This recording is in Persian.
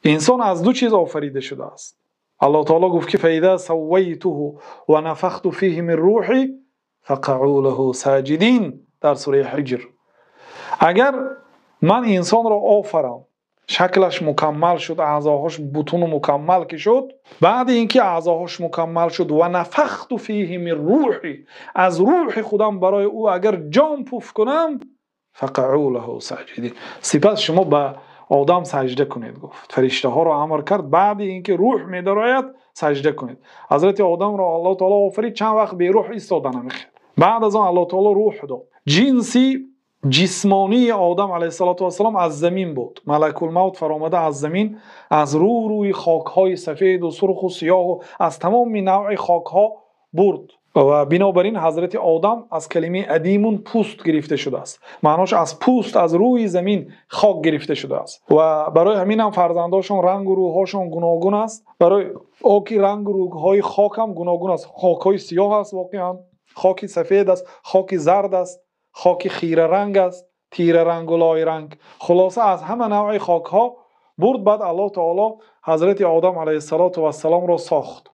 انسان از دو چیز آفریده شده است. الله تعالی گفت که فاذا سویته و نفخت فیه من روحی فقعوا له ساجدین در سوره حجر. اگر من انسان را آفرم، شکلش مکمل شد، اعضاهاش بطون مکمل که شد، بعد اینکه اعضاهاش مکمل شد و نفخت فیه من روحی، از روح خودم برای او اگر جان پوف کنم، فقعوا له ساجدین، سپس شما به آدم سجده کنید. گفت فرشته ها را امر کرد بعد اینکه روح می درآید سجده کنید. حضرت آدم را الله تعالی آفرید، چند وقت به روح ایستاده نمیخواد. بعد از آن الله تعالی روح داد. جنسی جسمانی آدم علیه السلام از زمین بود. ملک الموت فرامده از زمین، از روی خاک‌های سفید و سرخ و سیاه و از تمام نوع خاک‌ها برد و بنابراین حضرت آدم از کلمه ادیمون پوست گرفته شده است. معناش از پوست، از روی زمین خاک گرفته شده است و برای همین هم فرزنداشون رنگ و روحاشون گوناگون است. برای آکی رنگ و روح‌های خاک هم گوناگون است. خاک‌های سیاه است، واقعا خاکی سفید است، خاکی زرد است، خاک خیره رنگ است، تیره رنگ و لای رنگ. خلاصه از همه نوع خاک ها برد. بعد الله تعالی حضرت آدم علیه السلام را ساخت.